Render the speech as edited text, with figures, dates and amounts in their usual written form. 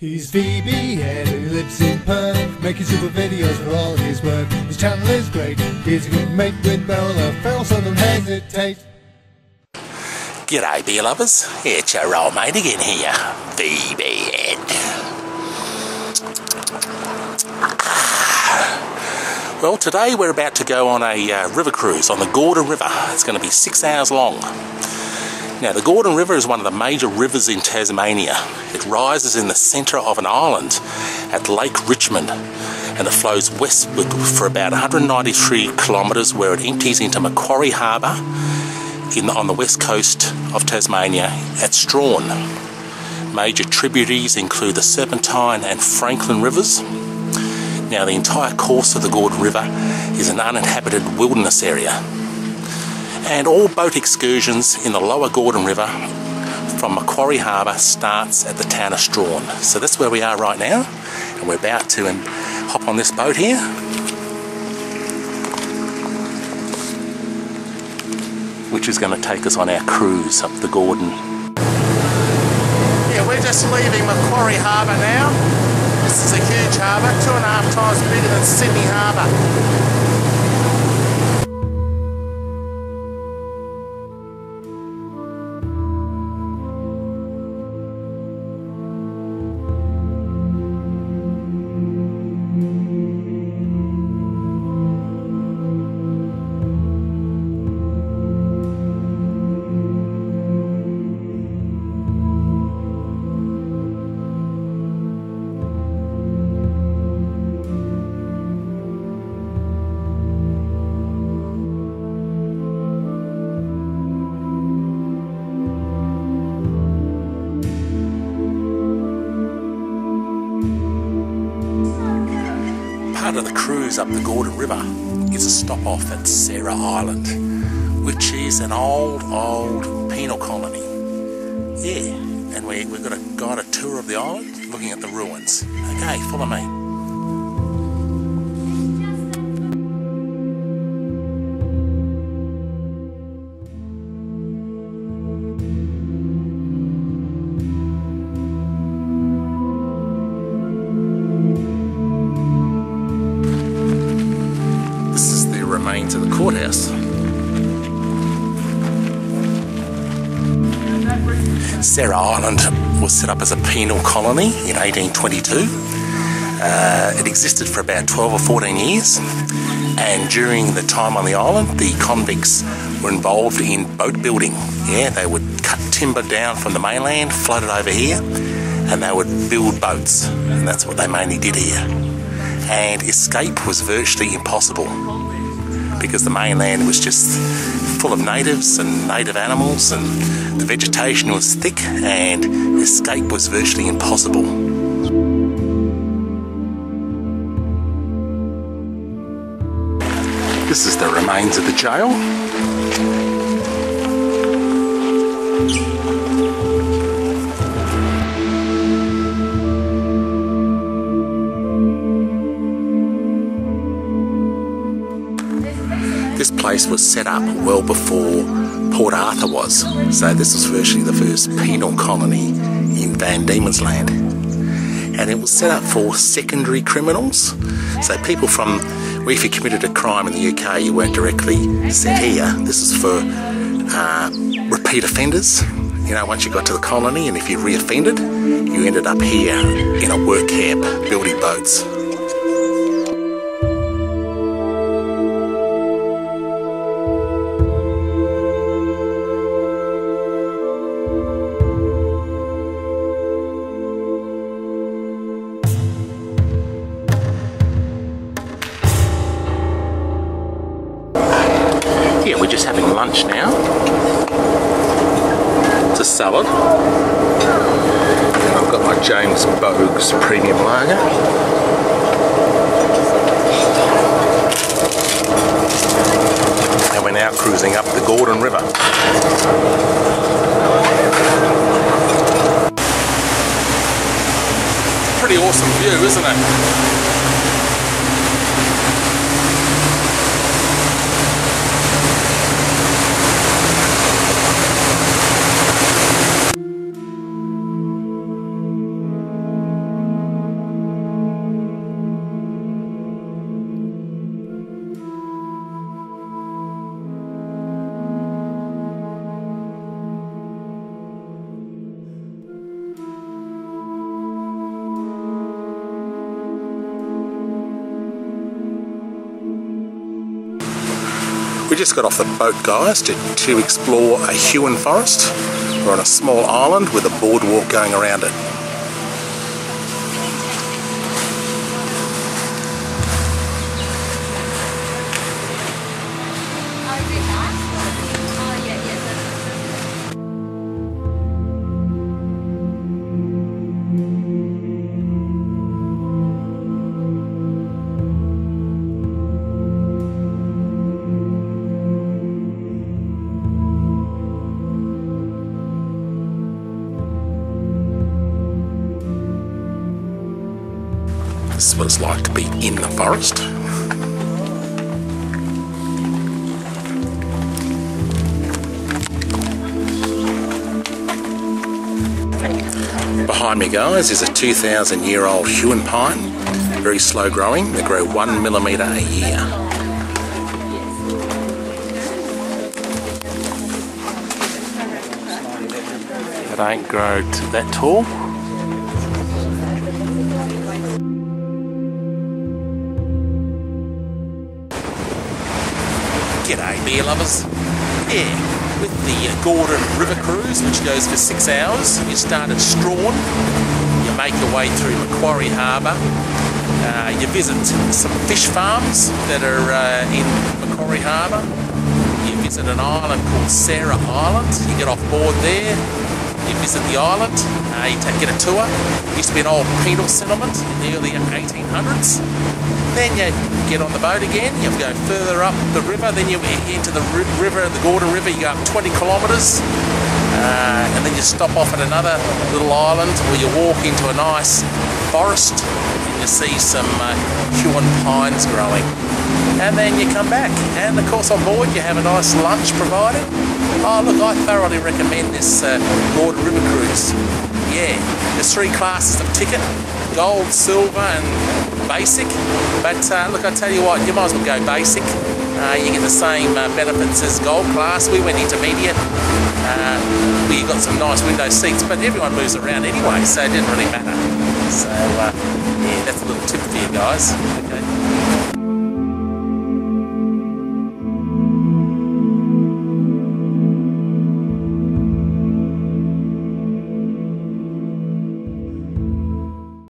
He's VB and he lives in Perth, making super videos for all his work. His channel is great, he's a good mate with Beryl, a feral, so don't hesitate. G'day beer lovers, it's your old mate again here, VB. Well, today we're about to go on a river cruise on the Gordon River. It's going to be 6 hours long. Now, the Gordon River is one of the major rivers in Tasmania. It rises in the centre of an island at Lake Richmond, and it flows westward for about 193 kilometres, where it empties into Macquarie Harbour on the west coast of Tasmania at Strahan. Major tributaries include the Serpentine and Franklin Rivers. Now, the entire course of the Gordon River is an uninhabited wilderness area. And all boat excursions in the lower Gordon River from Macquarie Harbour starts at the town of Strahan. So that's where we are right now, and we're about to hop on this boat here. Which is going to take us on our cruise up the Gordon. Yeah, we're just leaving Macquarie Harbour now. This is a huge harbour, 2.5 times bigger than Sydney Harbour. Part of the cruise up the Gordon River is a stop off at Serpentine Island, which is an old penal colony. Yeah, and we're going to go on a tour of the island, looking at the ruins. Okay, follow me. Remains of the courthouse. Serpentine Island was set up as a penal colony in 1822. It existed for about 12 or 14 years, and during the time on the island, the convicts were involved in boat building. Yeah, they would cut timber down from the mainland, float it over here, and they would build boats, and that's what they mainly did here. And escape was virtually impossible, because the mainland was just full of natives and native animals, and the vegetation was thick, and escape was virtually impossible. This is the remains of the jail. This place was set up well before Port Arthur was, so this was virtually the first penal colony in Van Diemen's Land. And it was set up for secondary criminals, so people from, well, if you committed a crime in the UK, you weren't directly sent here. This is for repeat offenders. You know, once you got to the colony, and if you reoffended, you ended up here in a work camp building boats. Yeah, we're just having lunch now. It's a salad. And I've got my James Bogues Premium Lager. And we're now cruising up the Gordon River. Pretty awesome view, isn't it? We just got off the boat, guys, to explore a hewn forest. We're on a small island with a boardwalk going around it. This is what it's like to be in the forest. Behind me, guys, is a 2,000-year-old hewn pine. Very slow growing. They grow 1 millimetre a year. They don't grow that tall. G'day beer lovers. Yeah, with the Gordon River Cruise, which goes for 6 hours, you start at Strahan, you make your way through Macquarie Harbour, you visit some fish farms that are in Macquarie Harbour, you visit an island called Sarah Island, you get off board there, you visit the island, you get a tour. It used to be an old penal settlement in the early 1800s. Then you get on the boat again, you go further up the river, then you enter the river, the Gordon River, you go up 20 kilometres, and then you stop off at another little island where you walk into a nice forest and you see some hewn pines growing. And then you come back, and of course on board you have a nice lunch provided. Oh look, I thoroughly recommend this Gordon River Cruise. Yeah, there's 3 classes of ticket, gold, silver and basic, but look, I tell you what, you might as well go basic. You get the same benefits as gold class. We went intermediate. We got some nice window seats, but everyone moves around anyway, so it didn't really matter. So yeah, that's a little tip for you guys. Okay.